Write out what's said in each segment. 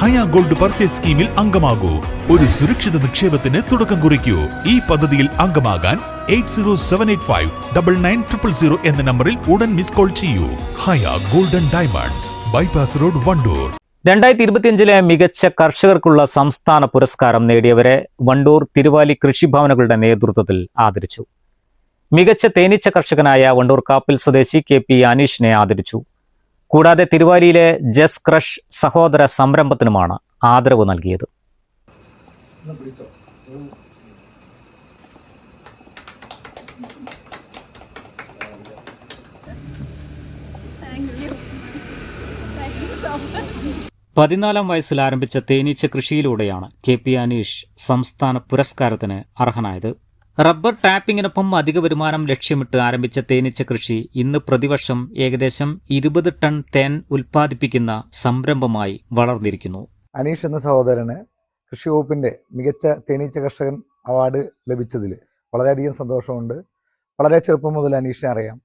ഹയ gold purchase സ്കീമിൽ അംഗമാകൂ. ഒരു സുരക്ഷിത നിക്ഷേപത്തിന് തുടക്കം കുറിക്കൂ. ഈ പദ്ധതിയിൽ അംഗമാകാൻ 8078599000 എന്ന നമ്പറിൽ ഉടൻ മിസ് കോൾ ചെയ്യൂ. Haya golden diamonds, bypass road, Wandoor. 2025 മികച്ച കർഷകർക്കുള്ള സംസ്ഥാന പുരസ്കാരം നേടിയവരെ വണ്ടൂർ തിരുവാലി കൃഷിഭവനുകളുടെ നേതൃത്വത്തിൽ ആദരിച്ചു. മികച്ച തേനീച്ച കർഷകനായ വണ്ടൂർ കാപ്പിൽ സ്വദേശി KP അനീഷിനെ ആദരിച്ചു. കൂടാതെ തിരുവാലിയിലെ ജസ് ക്രഷ് സഹോദര സംരംഭത്തിനുമാണ് ആദരവ് നൽകിയത്. പതിനാലാം വയസ്സിൽ ആരംഭിച്ച തേനീച്ച കൃഷിയിലൂടെയാണ് KP അനീഷ് സംസ്ഥാന പുരസ്കാരത്തിന് അർഹനായത്. റബ്ബർ ടാപ്പിങ്ങിനൊപ്പം അധിക വരുമാനം ലക്ഷ്യമിട്ട് ആരംഭിച്ച തേനീച്ച കൃഷി ഇന്ന് പ്രതിവർഷം ഏകദേശം 20 ടൺ തേൻ ഉൽപ്പാദിപ്പിക്കുന്ന സംരംഭമായി വളർന്നിരിക്കുന്നു. അനീഷ് എന്ന സഹോദരന് കൃഷി വകുപ്പിന്റെ മികച്ച തേനീച്ച കർഷകൻ അവാർഡ് ലഭിച്ചതിൽ വളരെയധികം സന്തോഷമുണ്ട്. വളരെ ചെറുപ്പം മുതൽ അനീഷിനെ അറിയാം.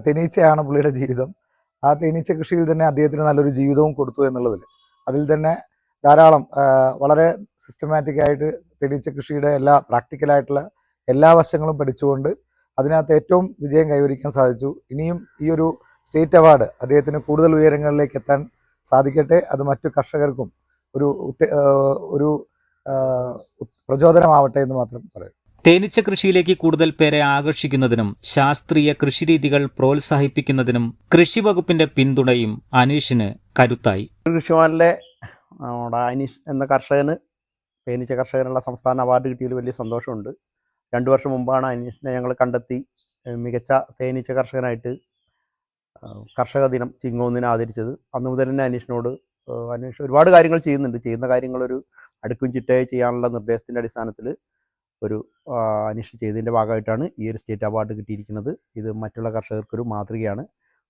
തേനീച്ചയാണ് പുള്ളിയുടെ ജീവിതം. ആ തേനീച്ച കൃഷിയിൽ തന്നെ അദ്ദേഹത്തിന് നല്ലൊരു ജീവിതവും കൊടുത്തു എന്നുള്ളതിൽ അതിൽ തന്നെ ധാരാളം വളരെ സിസ്റ്റമാറ്റിക് ആയിട്ട് തേനീച്ച കൃഷിയുടെ പ്രാക്ടിക്കലായിട്ടുള്ള എല്ലാ വശങ്ങളും പഠിച്ചുകൊണ്ട് അതിനകത്ത് ഏറ്റവും വിജയം കൈവരിക്കാൻ സാധിച്ചു. ഇനിയും ഈ ഒരു സ്റ്റേറ്റ് അവാർഡ് അദ്ദേഹത്തിന് കൂടുതൽ ഉയരങ്ങളിലേക്ക് എത്താൻ സാധിക്കട്ടെ. അത് മറ്റു കർഷകർക്കും ഒരു പ്രചോദനമാവട്ടെ എന്ന് മാത്രം പറയും. തേനീച്ച കൃഷിയിലേക്ക് കൂടുതൽ പേരെ ആകർഷിക്കുന്നതിനും ശാസ്ത്രീയ കൃഷിരീതികൾ പ്രോത്സാഹിപ്പിക്കുന്നതിനും കൃഷി വകുപ്പിന്റെ പിന്തുണയും അനീഷിന് കരുത്തായി. കൃഷിഭവനിലെ അനീഷ് എന്ന കർഷകന് തേനീച്ച കർഷകനുള്ള സംസ്ഥാന അവാർഡ് കിട്ടിയതിൽ വലിയ സന്തോഷമുണ്ട്. 2 വർഷം മുമ്പാണ് അനീഷിനെ ഞങ്ങൾ കണ്ടെത്തി മികച്ച തേനീച്ച കർഷകനായിട്ട് കർഷക ദിനം ചിങ്ങോന്നിനെ ആദരിച്ചത്. അന്ന് മുതൽ തന്നെ അനീഷ് ഒരുപാട് കാര്യങ്ങൾ ചെയ്യുന്ന കാര്യങ്ങളൊരു അടുക്കും ചിട്ടയായി ചെയ്യാനുള്ള നിർദ്ദേശത്തിൻ്റെ അടിസ്ഥാനത്തിൽ അനീഷ് ചെയ്തതിൻ്റെ ഭാഗമായിട്ടാണ് ഈ ഒരു സ്റ്റേറ്റ് അവാർഡ് കിട്ടിയിരിക്കുന്നത്. ഇത് മറ്റുള്ള കർഷകർക്കൊരു മാതൃകയാണ്.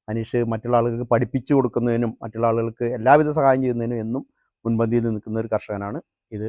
അനീഷ് മറ്റുള്ള ആളുകൾക്ക് പഠിപ്പിച്ചു കൊടുക്കുന്നതിനും മറ്റുള്ള ആളുകൾക്ക് എല്ലാവിധ സഹായം ചെയ്യുന്നതിനും എന്നും മുൻപന്തിയിൽ നിൽക്കുന്ന ഒരു കർഷകനാണ്. ഇത്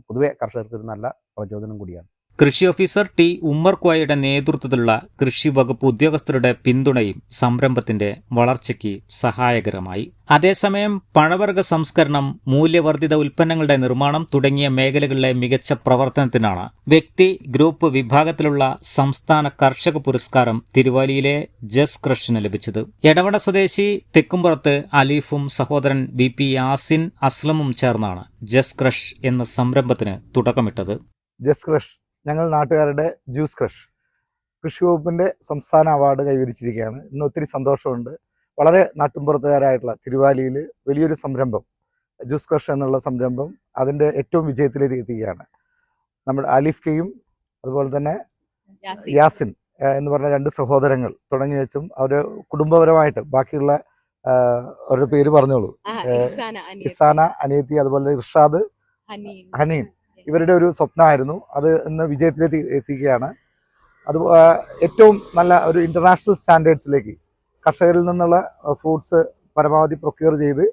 പൊതുവെ കർഷകർക്ക് ഒരു നല്ല പ്രചോദനം കൂടിയാണ്. കൃഷി ഓഫീസർ T ഉമ്മർകോയയുടെ നേതൃത്വത്തിലുള്ള കൃഷി വകുപ്പ് ഉദ്യോഗസ്ഥരുടെ പിന്തുണയും സംരംഭത്തിന്റെ വളർച്ചയ്ക്ക് സഹായകരമായി. അതേസമയം പഴവർഗ സംസ്കരണം, മൂല്യവർദ്ധിത ഉൽപ്പന്നങ്ങളുടെ നിർമ്മാണം തുടങ്ങിയ മേഖലകളിലെ മികച്ച പ്രവർത്തനത്തിനാണ് വ്യക്തി ഗ്രൂപ്പ് വിഭാഗത്തിലുള്ള സംസ്ഥാന കർഷക പുരസ്കാരം തിരുവാലിയിലെ ജസ് ക്രഷിന് ലഭിച്ചത്. എടവണ സ്വദേശി തെക്കുംപുറത്ത് അലീഫും സഹോദരൻ BP യാസിൻ അസ്ലമും ചേർന്നാണ് ജസ് ക്രഷ് എന്ന സംരംഭത്തിന് തുടക്കമിട്ടത്. ജസ് ക്രഷ് ഞങ്ങൾ നാട്ടുകാരുടെ ജ്യൂസ് ക്രഷ് കൃഷി വകുപ്പിന്റെ സംസ്ഥാന അവാർഡ് കൈവരിച്ചിരിക്കുകയാണ്. ഇന്ന് ഒത്തിരി സന്തോഷമുണ്ട്. വളരെ നാട്ടുമ്പുറത്തുകാരായിട്ടുള്ള തിരുവാലിയിൽ വലിയൊരു സംരംഭം ജ്യൂസ് ക്രഷ് എന്നുള്ള സംരംഭം അതിൻ്റെ ഏറ്റവും വിജയത്തിലേക്ക് എത്തിക്കുകയാണ്. നമ്മുടെ അലിഫ്കയും അതുപോലെ തന്നെ യാസിൻ എന്ന് പറഞ്ഞ 2 സഹോദരങ്ങൾ തുടങ്ങി വെച്ചും അവർ കുടുംബപരമായിട്ട് ബാക്കിയുള്ള അവരുടെ പേര് പറഞ്ഞോളൂ. ഇസാന, അനിയത്തി, അതുപോലെ ഇർഷാദ്, ഹനീൻ ഇവരുടെ ഒരു സ്വപ്നമായിരുന്നു. അത് ഇന്ന് വിജയത്തിലേക്ക് എത്തിക്കുകയാണ്. അത് ഏറ്റവും നല്ല ഒരു ഇന്റർനാഷണൽ സ്റ്റാൻഡേർഡ്സിലേക്ക് കർഷകരിൽ നിന്നുള്ള ഫ്രൂട്ട്സ് പരമാവധി പ്രൊക്യൂർ ചെയ്ത്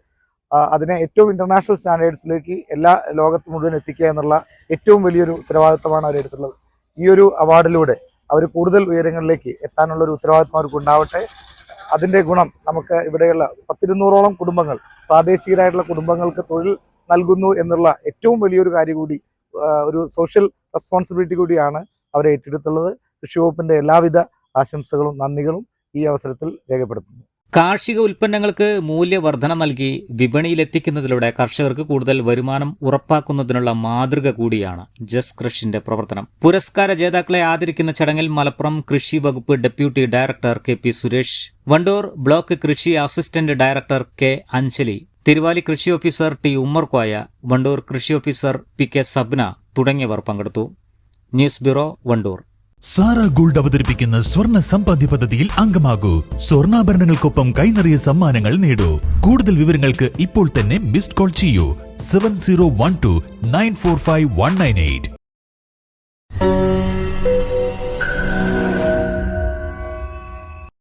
അതിനെ ഏറ്റവും ഇന്റർനാഷണൽ സ്റ്റാൻഡേർഡ്സിലേക്ക് എല്ലാ ലോകത്ത് മുഴുവൻ എത്തിക്കുക എന്നുള്ള ഏറ്റവും വലിയൊരു ഉത്തരവാദിത്തമാണ് അവരെടുത്തുള്ളത്. ഈ ഒരു അവാർഡിലൂടെ അവർ കൂടുതൽ ഉയരങ്ങളിലേക്ക് എത്താനുള്ളൊരു ഉത്തരവാദിത്തം അവർക്ക് ഉണ്ടാവട്ടെ. അതിൻ്റെ ഗുണം നമുക്ക് ഇവിടെയുള്ള 100-200ഓളം കുടുംബങ്ങൾ, പ്രാദേശികരായിട്ടുള്ള കുടുംബങ്ങൾക്ക് തൊഴിൽ നൽകുന്നു എന്നുള്ള ഏറ്റവും വലിയൊരു കാര്യം കൂടി, ഒരു സോഷ്യൽ റെസ്പോൺസിബിലിറ്റി കൂടിയാണ് അവരെ ഏറ്റെടുത്തുള്ളത്. കൃഷി വകുപ്പിന്റെ എല്ലാവിധ ആശംസകളും നന്ദികളും ഈ അവസരത്തിൽ രേഖപ്പെടുത്തുന്നു. കാർഷിക ഉൽപ്പന്നങ്ങൾക്ക് മൂല്യവർധന നൽകി വിപണിയിലെത്തിക്കുന്നതിലൂടെ കർഷകർക്ക് കൂടുതൽ വരുമാനം ഉറപ്പാക്കുന്നതിനുള്ള മാതൃക കൂടിയാണ് ജസ് ക്രഷിന്റെ പ്രവർത്തനം. പുരസ്കാര ജേതാക്കളെ ആദരിക്കുന്ന ചടങ്ങിൽ മലപ്പുറം കൃഷി വകുപ്പ് deputy director KP Suresh, Wandoor block കൃഷി assistant director K Anjali, Thiruvali കൃഷി ഓഫീസർ T ഉമ്മർകോയ, വണ്ടൂർ കൃഷി ഓഫീസർ PK സബ്ന തുടങ്ങിയവർ പങ്കെടുത്തു. News bureau, Wandoor. Sara gold അവതരിപ്പിക്കുന്ന സ്വർണ്ണ സമ്പാദ്യ പദ്ധതിയിൽ അംഗമാകൂ. സ്വർണ്ണാഭരണങ്ങൾക്കൊപ്പം കൈനിറിയ സമ്മാനങ്ങൾ നേടൂ. കൂടുതൽ വിവരങ്ങൾക്ക് ഇപ്പോൾ തന്നെ മിസ്ഡ് കോൾ ചെയ്യൂ. 7012945198.